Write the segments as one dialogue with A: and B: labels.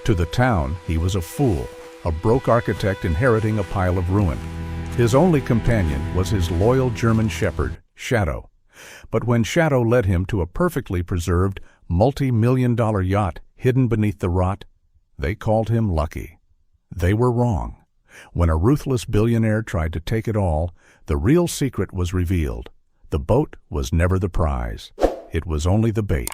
A: To the town, he was a fool, a broke architect inheriting a pile of ruin. His only companion was his loyal German shepherd, Shadow. But when Shadow led him to a perfectly preserved, multi-million-dollar yacht hidden beneath the rot, they called him lucky. They were wrong. When a ruthless billionaire tried to take it all, the real secret was revealed. The boat was never the prize. It was only the bait.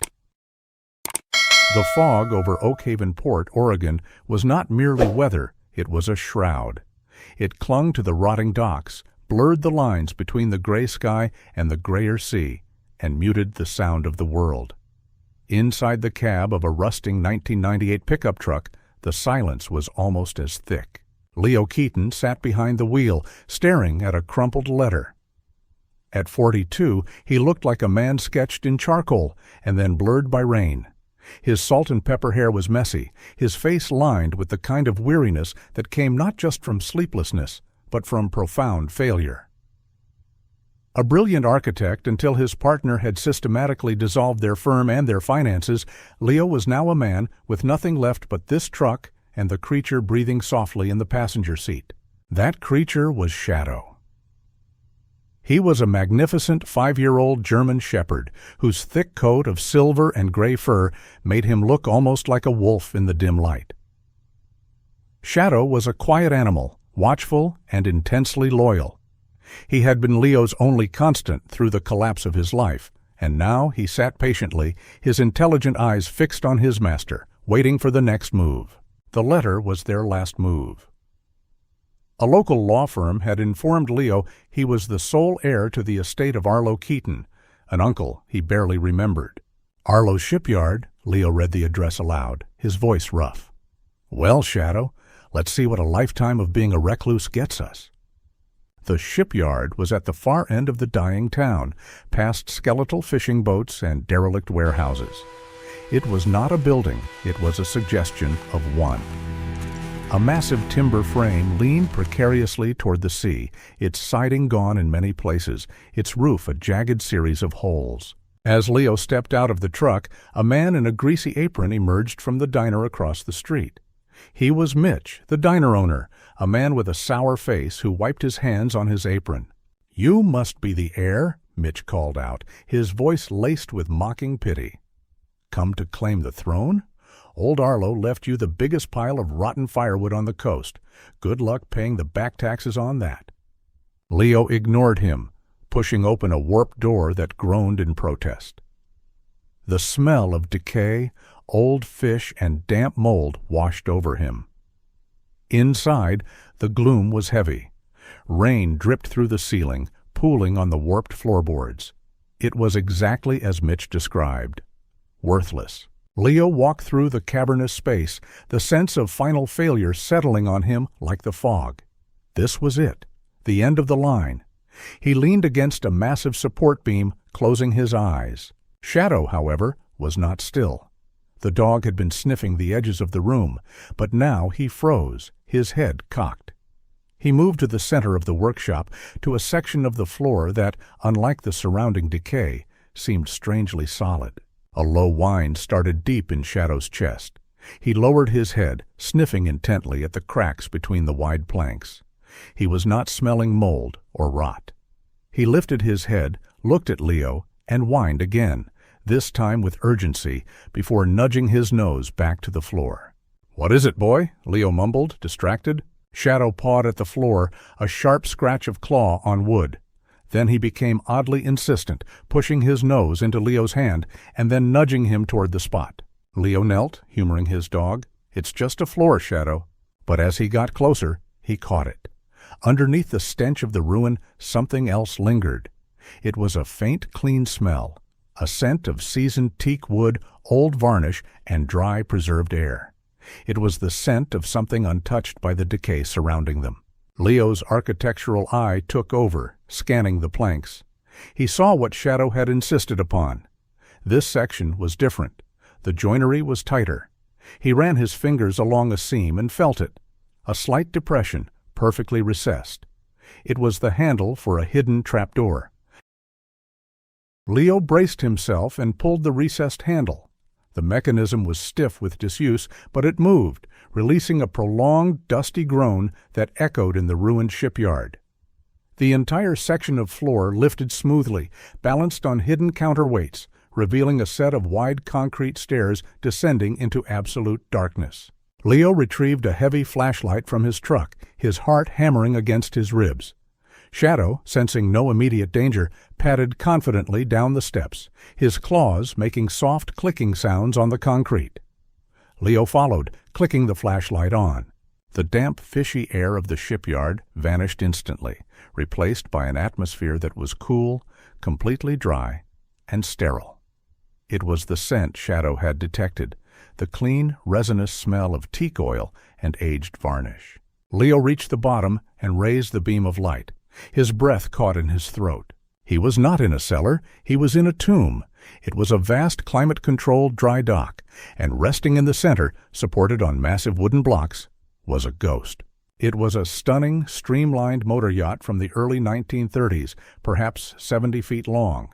A: The fog over Oak Haven Port, Oregon, was not merely weather, it was a shroud. It clung to the rotting docks, blurred the lines between the gray sky and the grayer sea, and muted the sound of the world. Inside the cab of a rusting 1998 pickup truck, the silence was almost as thick. Leo Keaton sat behind the wheel, staring at a crumpled letter. At 42, he looked like a man sketched in charcoal and then blurred by rain. His salt and pepper hair was messy, his face lined with the kind of weariness that came not just from sleeplessness, but from profound failure. A brilliant architect until his partner had systematically dissolved their firm and their finances, Leo was now a man with nothing left but this truck and the creature breathing softly in the passenger seat. That creature was Shadow. He was a magnificent 5-year-old German shepherd whose thick coat of silver and gray fur made him look almost like a wolf in the dim light. Shadow was a quiet animal, watchful and intensely loyal. He had been Leo's only constant through the collapse of his life, and now he sat patiently, his intelligent eyes fixed on his master, waiting for the next move. The letter was their last move. A local law firm had informed Leo he was the sole heir to the estate of Arlo Keaton, an uncle he barely remembered. Arlo Shipyard, Leo read the address aloud, his voice rough. Well, Shadow, let's see what a lifetime of being a recluse gets us. The shipyard was at the far end of the dying town, past skeletal fishing boats and derelict warehouses. It was not a building, it was a suggestion of one. A massive timber frame leaned precariously toward the sea, its siding gone in many places, its roof a jagged series of holes. As Leo stepped out of the truck, a man in a greasy apron emerged from the diner across the street. He was Mitch, the diner owner, a man with a sour face who wiped his hands on his apron. "You must be the heir," Mitch called out, his voice laced with mocking pity. "Come to claim the throne? Old Arlo left you the biggest pile of rotten firewood on the coast. Good luck paying the back taxes on that." Leo ignored him, pushing open a warped door that groaned in protest. The smell of decay, old fish, and damp mold washed over him. Inside, the gloom was heavy. Rain dripped through the ceiling, pooling on the warped floorboards. It was exactly as Mitch described. Worthless. Leo walked through the cavernous space, the sense of final failure settling on him like the fog. This was it, the end of the line. He leaned against a massive support beam, closing his eyes. Shadow, however, was not still. The dog had been sniffing the edges of the room, but now he froze, his head cocked. He moved to the center of the workshop, to a section of the floor that, unlike the surrounding decay, seemed strangely solid. A low whine started deep in Shadow's chest. He lowered his head, sniffing intently at the cracks between the wide planks. He was not smelling mold or rot. He lifted his head, looked at Leo, and whined again, this time with urgency, before nudging his nose back to the floor. "What is it, boy?" Leo mumbled, distracted. Shadow pawed at the floor, a sharp scratch of claw on wood. Then he became oddly insistent, pushing his nose into Leo's hand and then nudging him toward the spot. Leo knelt, humoring his dog. "It's just a floor, Shadow." But as he got closer, he caught it. Underneath the stench of the ruin, something else lingered. It was a faint, clean smell, a scent of seasoned teak wood, old varnish, and dry, preserved air. It was the scent of something untouched by the decay surrounding them. Leo's architectural eye took over, scanning the planks. He saw what Shadow had insisted upon. This section was different. The joinery was tighter. He ran his fingers along a seam and felt it. A slight depression, perfectly recessed. It was the handle for a hidden trapdoor. Leo braced himself and pulled the recessed handle. The mechanism was stiff with disuse, but it moved, releasing a prolonged, dusty groan that echoed in the ruined shipyard. The entire section of floor lifted smoothly, balanced on hidden counterweights, revealing a set of wide concrete stairs descending into absolute darkness. Leo retrieved a heavy flashlight from his truck, his heart hammering against his ribs. Shadow, sensing no immediate danger, padded confidently down the steps, his claws making soft clicking sounds on the concrete. Leo followed, clicking the flashlight on. The damp, fishy air of the shipyard vanished instantly, replaced by an atmosphere that was cool, completely dry, and sterile. It was the scent Shadow had detected, the clean, resinous smell of teak oil and aged varnish. Leo reached the bottom and raised the beam of light. His breath caught in his throat. He was not in a cellar, he was in a tomb. It was a vast climate-controlled dry dock, and resting in the center, supported on massive wooden blocks, was a ghost. It was a stunning, streamlined motor yacht from the early 1930s, perhaps 70 feet long.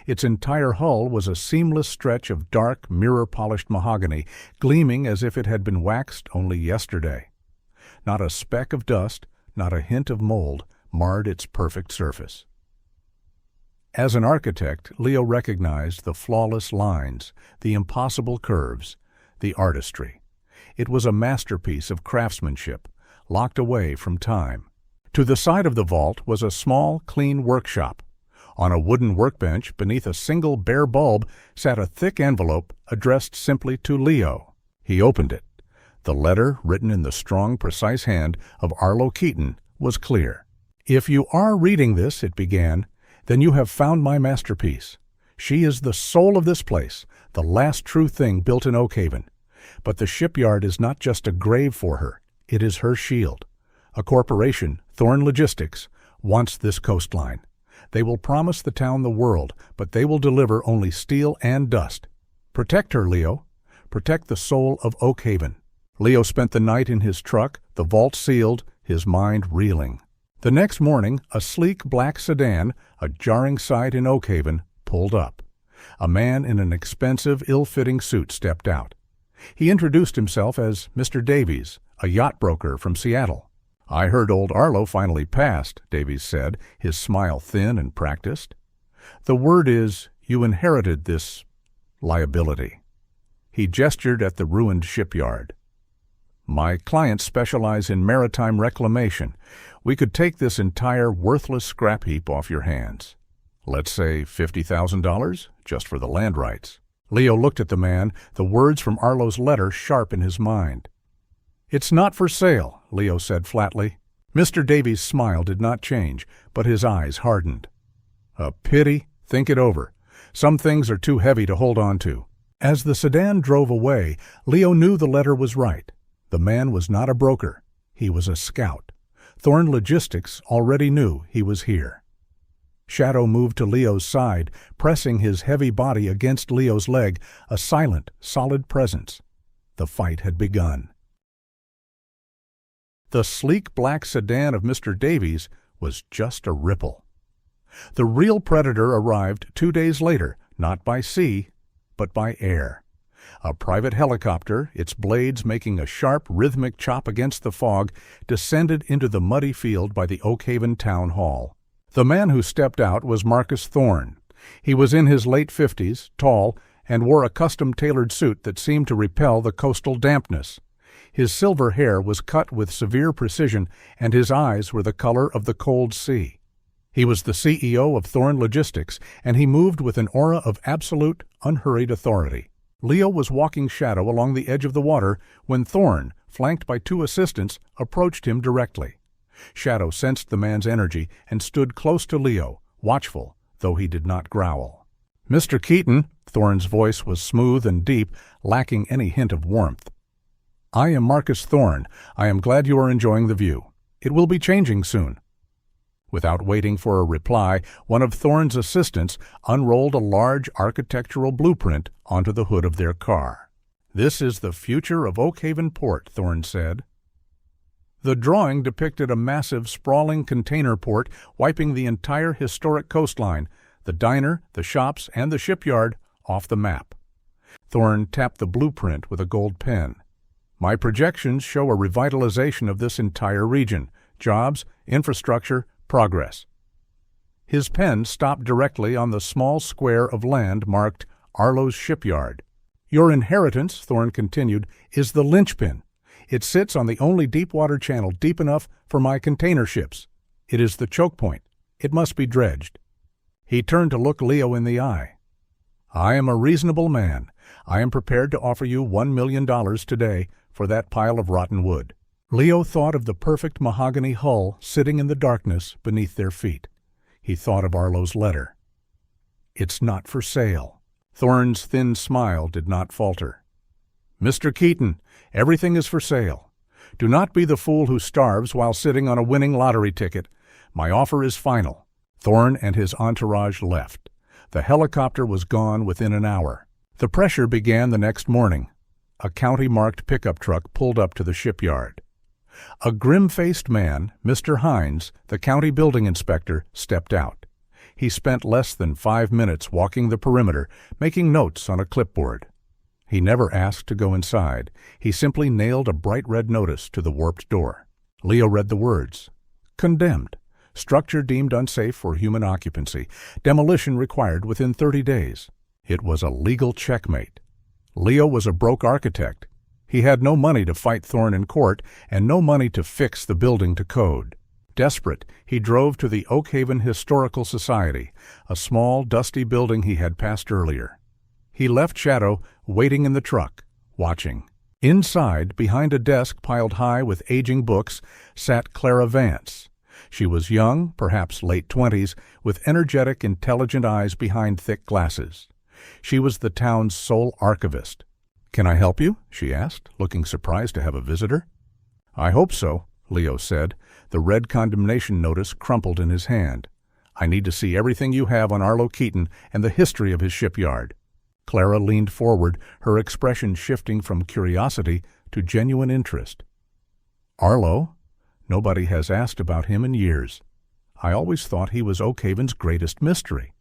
A: Its entire hull was a seamless stretch of dark, mirror-polished mahogany, gleaming as if it had been waxed only yesterday. Not a speck of dust, not a hint of mold, marred its perfect surface. As an architect, Leo recognized the flawless lines, the impossible curves, the artistry. It was a masterpiece of craftsmanship, locked away from time. To the side of the vault was a small, clean workshop. On a wooden workbench, beneath a single bare bulb, sat a thick envelope addressed simply to Leo. He opened it. The letter, written in the strong, precise hand of Arlo Keaton, was clear. "If you are reading this," it began, "then you have found my masterpiece. She is the soul of this place, the last true thing built in Oakhaven. But the shipyard is not just a grave for her, it is her shield. A corporation, Thorn Logistics, wants this coastline. They will promise the town the world, but they will deliver only steel and dust. Protect her, Leo. Protect the soul of Oakhaven." Leo spent the night in his truck, the vault sealed, his mind reeling. The next morning, a sleek black sedan, a jarring sight in Oakhaven, pulled up. A man in an expensive, ill-fitting suit stepped out. He introduced himself as Mr. Davies, a yacht broker from Seattle. "I heard old Arlo finally passed," Davies said, his smile thin and practiced. "The word is, you inherited this liability." He gestured at the ruined shipyard. "My clients specialize in maritime reclamation. We could take this entire worthless scrap heap off your hands. Let's say $50,000, just for the land rights." Leo looked at the man, the words from Arlo's letter sharp in his mind. "It's not for sale," Leo said flatly. Mr. Davies' smile did not change, but his eyes hardened. "A pity. Think it over. Some things are too heavy to hold on to." As the sedan drove away, Leo knew the letter was right. The man was not a broker. He was a scout. Thorn Logistics already knew he was here. Shadow moved to Leo's side, pressing his heavy body against Leo's leg, a silent, solid presence. The fight had begun. The sleek black sedan of Mr. Davies was just a ripple. The real predator arrived 2 days later, not by sea, but by air. A private helicopter, its blades making a sharp, rhythmic chop against the fog, descended into the muddy field by the Oakhaven Town Hall. The man who stepped out was Marcus Thorn. He was in his late 50s, tall, and wore a custom-tailored suit that seemed to repel the coastal dampness. His silver hair was cut with severe precision, and his eyes were the color of the cold sea. He was the CEO of Thorn Logistics, and he moved with an aura of absolute, unhurried authority. Leo was walking Shadow along the edge of the water when Thorn, flanked by 2 assistants, approached him directly. Shadow sensed the man's energy and stood close to Leo, watchful, though he did not growl. "Mr. Keaton," Thorn's voice was smooth and deep, lacking any hint of warmth. "I am Marcus Thorn. I am glad you are enjoying the view. It will be changing soon." Without waiting for a reply, one of Thorn's assistants unrolled a large architectural blueprint onto the hood of their car. "This is the future of Oakhaven Port," Thorn said. The drawing depicted a massive, sprawling container port wiping the entire historic coastline, the diner, the shops, and the shipyard off the map. Thorne tapped the blueprint with a gold pen. My projections show a revitalization of this entire region. Jobs, infrastructure, progress. His pen stopped directly on the small square of land marked Arlo's Shipyard. Your inheritance, Thorne continued, is the linchpin. It sits on the only deep-water channel deep enough for my container ships. It is the choke point. It must be dredged. He turned to look Leo in the eye. I am a reasonable man. I am prepared to offer you $1 million today for that pile of rotten wood. Leo thought of the perfect mahogany hull sitting in the darkness beneath their feet. He thought of Arlo's letter. It's not for sale. Thorne's thin smile did not falter. Mr. Keaton, everything is for sale. Do not be the fool who starves while sitting on a winning lottery ticket. My offer is final. Thorne and his entourage left. The helicopter was gone within an hour. The pressure began the next morning. A county-marked pickup truck pulled up to the shipyard. A grim-faced man, Mr. Hines, the county building inspector, stepped out. He spent less than 5 minutes walking the perimeter, making notes on a clipboard. He never asked to go inside. He simply nailed a bright red notice to the warped door. Leo read the words. Condemned. Structure deemed unsafe for human occupancy. Demolition required within 30 days. It was a legal checkmate. Leo was a broke architect. He had no money to fight Thorne in court and no money to fix the building to code. Desperate, he drove to the Oak Haven Historical Society, a small, dusty building he had passed earlier. He left Shadow waiting in the truck, watching. Inside, behind a desk piled high with aging books, sat Clara Vance. She was young, perhaps late 20s, with energetic, intelligent eyes behind thick glasses. She was the town's sole archivist. "Can I help you?" she asked, looking surprised to have a visitor. "I hope so," Leo said. The red condemnation notice crumpled in his hand. "I need to see everything you have on Arlo Keaton and the history of his shipyard." Clara leaned forward, her expression shifting from curiosity to genuine interest. "Arlo? Nobody has asked about him in years. I always thought he was Oak Haven's greatest mystery."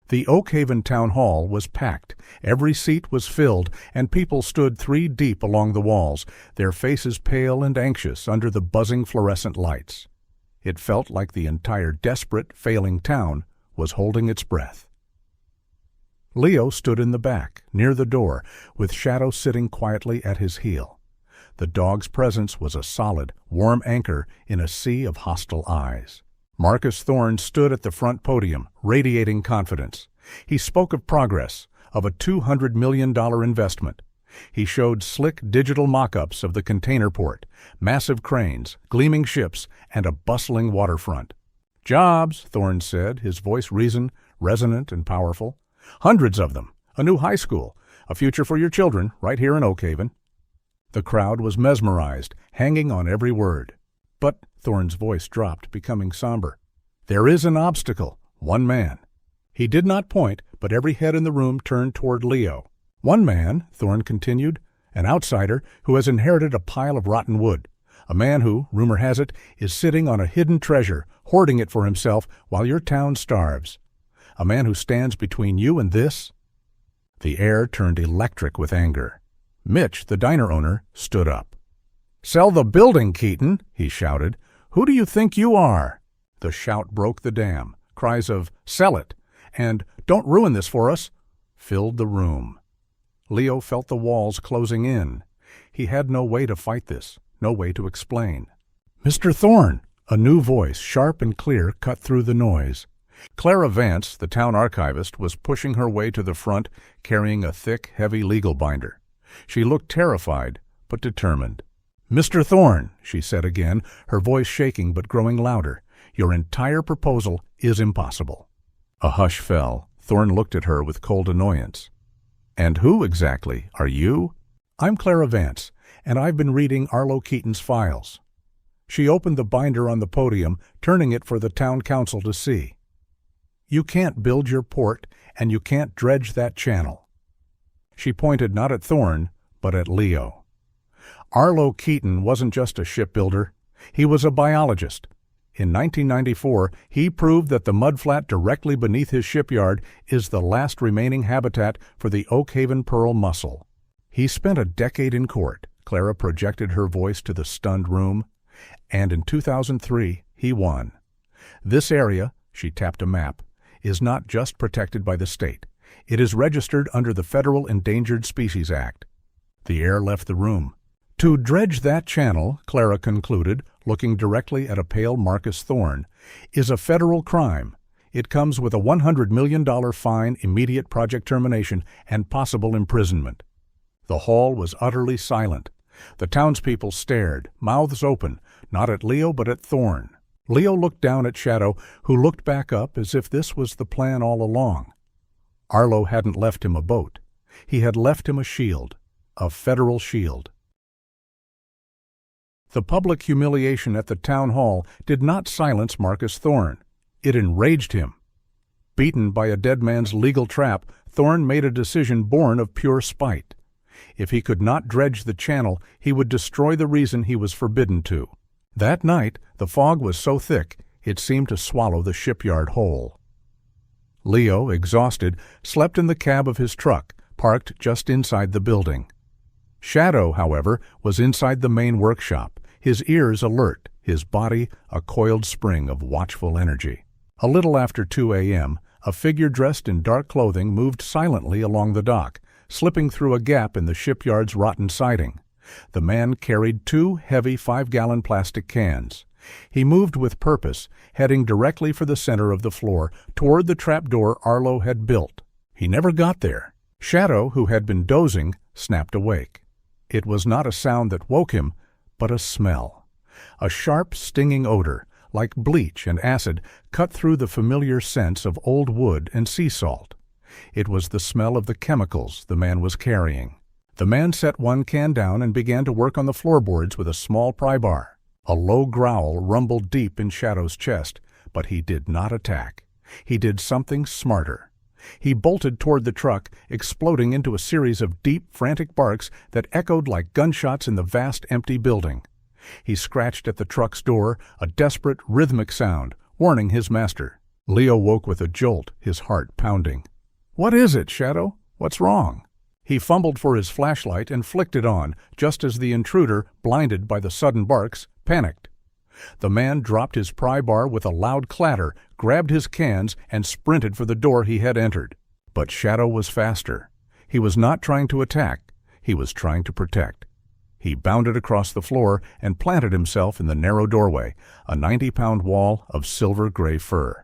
A: The Oak Haven Town Hall was packed. Every seat was filled, and people stood 3 deep along the walls, their faces pale and anxious under the buzzing fluorescent lights. It felt like the entire desperate, failing town was holding its breath. Leo stood in the back, near the door, with Shadow sitting quietly at his heel. The dog's presence was a solid, warm anchor in a sea of hostile eyes. Marcus Thorne stood at the front podium, radiating confidence. He spoke of progress, of a $200 million investment. He showed slick digital mock-ups of the container port, massive cranes, gleaming ships, and a bustling waterfront. "Jobs," Thorne said, his voice resonant and powerful. "Hundreds of them. A new high school. A future for your children, right here in Oak Haven." The crowd was mesmerized, hanging on every word. "But," Thorne's voice dropped, becoming somber, "there is an obstacle. One man." He did not point, but every head in the room turned toward Leo. "One man," Thorne continued, "an outsider who has inherited a pile of rotten wood. A man who, rumor has it, is sitting on a hidden treasure, hoarding it for himself while your town starves. A man who stands between you and this." The air turned electric with anger. Mitch, the diner owner, stood up. "Sell the building, Keaton," he shouted. "Who do you think you are?" The shout broke the dam. Cries of "Sell it!" and "Don't ruin this for us!" filled the room. Leo felt the walls closing in. He had no way to fight this, no way to explain. "Mr. Thorne!" A new voice, sharp and clear, cut through the noise. Clara Vance, the town archivist, was pushing her way to the front, carrying a thick, heavy legal binder. She looked terrified, but determined. "Mr. Thorne," she said again, her voice shaking but growing louder, "your entire proposal is impossible." A hush fell. Thorne looked at her with cold annoyance. "And who exactly are you?" "I'm Clara Vance, and I've been reading Arlo Keaton's files." She opened the binder on the podium, turning it for the town council to see. "You can't build your port, and you can't dredge that channel." She pointed not at Thorne, but at Leo. Arlo Keaton wasn't just a shipbuilder. He was a biologist. In 1994, he proved that the mudflat directly beneath his shipyard is the last remaining habitat for the Oakhaven pearl mussel. He spent a decade in court, Clara projected her voice to the stunned room, and in 2003, he won. This area, she tapped a map, is not just protected by the state. It is registered under the Federal Endangered Species Act. The heir left the room. To dredge that channel, Clara concluded, looking directly at a pale Marcus Thorne, is a federal crime. It comes with a $100 million fine, immediate project termination, and possible imprisonment. The hall was utterly silent. The townspeople stared, mouths open, not at Leo but at Thorne. Leo looked down at Shadow, who looked back up as if this was the plan all along. Arlo hadn't left him a boat. He had left him a shield, a federal shield. The public humiliation at the town hall did not silence Marcus Thorne. It enraged him. Beaten by a dead man's legal trap, Thorne made a decision born of pure spite. If he could not dredge the channel, he would destroy the reason he was forbidden to. That night, the fog was so thick, it seemed to swallow the shipyard whole. Leo, exhausted, slept in the cab of his truck, parked just inside the building. Shadow, however, was inside the main workshop, his ears alert, his body a coiled spring of watchful energy. A little after 2 a.m., a figure dressed in dark clothing moved silently along the dock, slipping through a gap in the shipyard's rotten siding. The man carried 2 heavy 5-gallon plastic cans. He moved with purpose, heading directly for the center of the floor, toward the trapdoor Arlo had built. He never got there. Shadow, who had been dozing, snapped awake. It was not a sound that woke him, but a smell. A sharp, stinging odor, like bleach and acid, cut through the familiar scents of old wood and sea salt. It was the smell of the chemicals the man was carrying. The man set one can down and began to work on the floorboards with a small pry bar. A low growl rumbled deep in Shadow's chest, but he did not attack. He did something smarter. He bolted toward the truck, exploding into a series of deep, frantic barks that echoed like gunshots in the vast, empty building. He scratched at the truck's door, a desperate, rhythmic sound, warning his master. Leo woke with a jolt, his heart pounding. "What is it, Shadow? What's wrong?" He fumbled for his flashlight and flicked it on, just as the intruder, blinded by the sudden barks, panicked. The man dropped his pry bar with a loud clatter, grabbed his cans, and sprinted for the door he had entered. But Shadow was faster. He was not trying to attack. He was trying to protect. He bounded across the floor and planted himself in the narrow doorway, a 90-pound wall of silver-gray fur.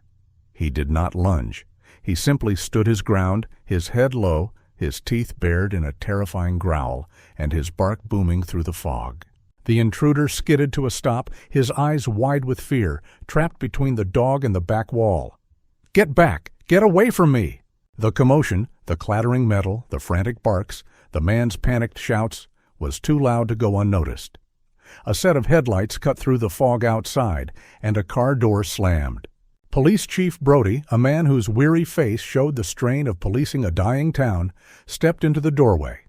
A: He did not lunge. He simply stood his ground, his head low, his teeth bared in a terrifying growl, and his bark booming through the fog. The intruder skidded to a stop, his eyes wide with fear, trapped between the dog and the back wall. "Get back! Get away from me!" The commotion, the clattering metal, the frantic barks, the man's panicked shouts, was too loud to go unnoticed. A set of headlights cut through the fog outside, and a car door slammed. Police Chief Brody, a man whose weary face showed the strain of policing a dying town, stepped into the doorway.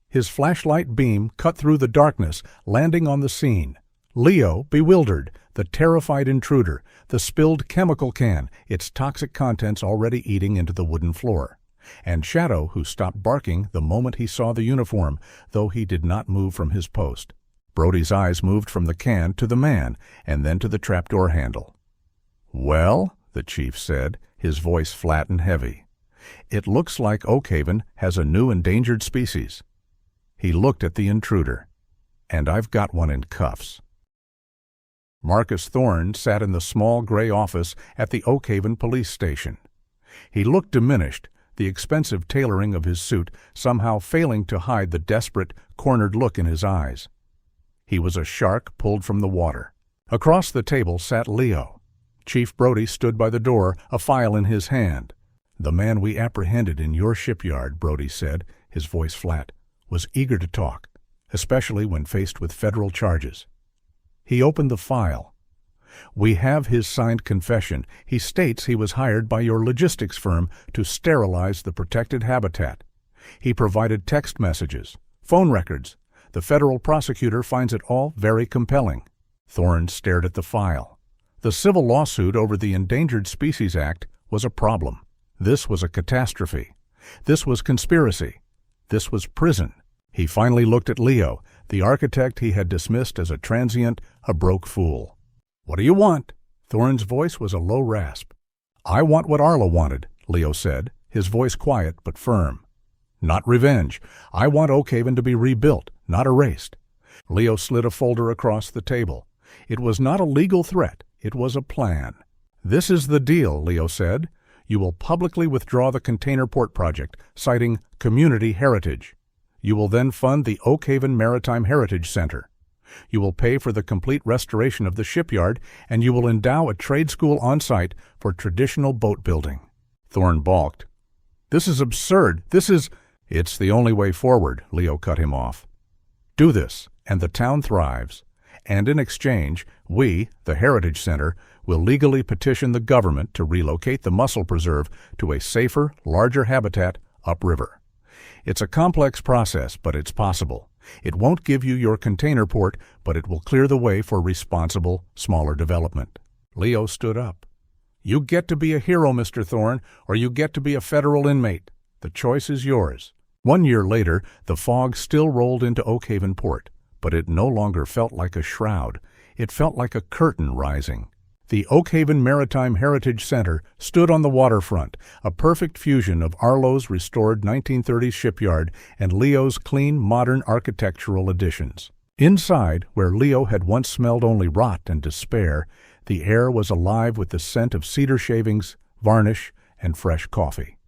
A: His flashlight beam cut through the darkness, landing on the scene. Leo, bewildered, the terrified intruder, the spilled chemical can, its toxic contents already eating into the wooden floor. And Shadow, who stopped barking the moment he saw the uniform, though he did not move from his post. Brody's eyes moved from the can to the man, and then to the trapdoor handle. "Well," the chief said, his voice flat and heavy, "it looks like Oakhaven has a new endangered species." He looked at the intruder. "And I've got one in cuffs." Marcus Thorne sat in the small gray office at the Oakhaven police station. He looked diminished, the expensive tailoring of his suit somehow failing to hide the desperate, cornered look in his eyes. He was a shark pulled from the water. Across the table sat Leo. Chief Brody stood by the door, a file in his hand. "The man we apprehended in your shipyard," Brody said, his voice flat, "was eager to talk, especially when faced with federal charges." He opened the file. "We have his signed confession. He states he was hired by your logistics firm to sterilize the protected habitat. He provided text messages, phone records. The federal prosecutor finds it all very compelling." Thorne stared at the file. The civil lawsuit over the Endangered Species Act was a problem. This was a catastrophe. This was conspiracy. This was prison. He finally looked at Leo, the architect he had dismissed as a transient, a broke fool. "What do you want?" Thorne's voice was a low rasp. "I want what Arla wanted," Leo said, his voice quiet but firm. "Not revenge. I want Oakhaven to be rebuilt, not erased." Leo slid a folder across the table. It was not a legal threat. It was a plan. "This is the deal," Leo said. "You will publicly withdraw the container port project, citing community heritage. You will then fund the Oakhaven Maritime Heritage Center. You will pay for the complete restoration of the shipyard, and you will endow a trade school on site for traditional boat building." Thorne balked. "This is absurd. This is—" "It's the only way forward," Leo cut him off. "Do this, and the town thrives. And in exchange, we, the Heritage Center, will legally petition the government to relocate the mussel preserve to a safer, larger habitat upriver. It's a complex process, but it's possible. It won't give you your container port, but it will clear the way for responsible, smaller development." Leo stood up. "You get to be a hero, Mr. Thorne, or you get to be a federal inmate. The choice is yours." 1 year later, the fog still rolled into Oakhaven Port, but it no longer felt like a shroud. It felt like a curtain rising. The Oakhaven Maritime Heritage Center stood on the waterfront, a perfect fusion of Arlo's restored 1930s shipyard and Leo's clean, modern architectural additions. Inside, where Leo had once smelled only rot and despair, the air was alive with the scent of cedar shavings, varnish, and fresh coffee.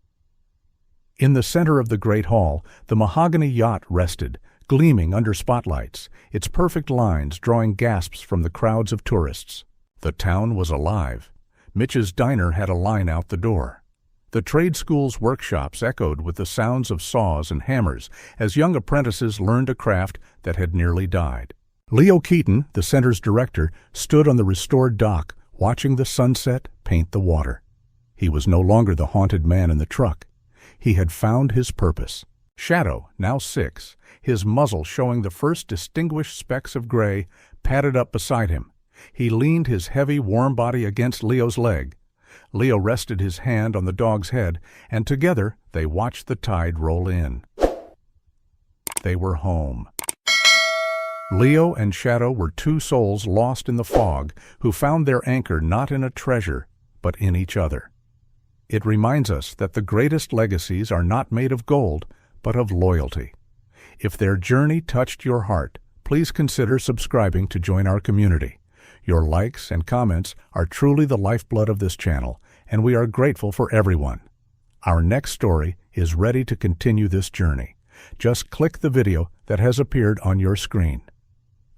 A: In the center of the great hall, the mahogany yacht rested, gleaming under spotlights, its perfect lines drawing gasps from the crowds of tourists. The town was alive. Mitch's diner had a line out the door. The trade school's workshops echoed with the sounds of saws and hammers as young apprentices learned a craft that had nearly died. Leo Keaton, the center's director, stood on the restored dock, watching the sunset paint the water. He was no longer the haunted man in the truck. He had found his purpose. Shadow, now 6, his muzzle showing the first distinguished specks of gray, padded up beside him. He leaned his heavy, warm body against Leo's leg. Leo rested his hand on the dog's head, and together they watched the tide roll in. They were home. Leo and Shadow were two souls lost in the fog who found their anchor not in a treasure, but in each other. It reminds us that the greatest legacies are not made of gold, but of loyalty. If their journey touched your heart, please consider subscribing to join our community. Your likes and comments are truly the lifeblood of this channel, and we are grateful for everyone. Our next story is ready to continue this journey. Just click the video that has appeared on your screen.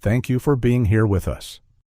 A: Thank you for being here with us.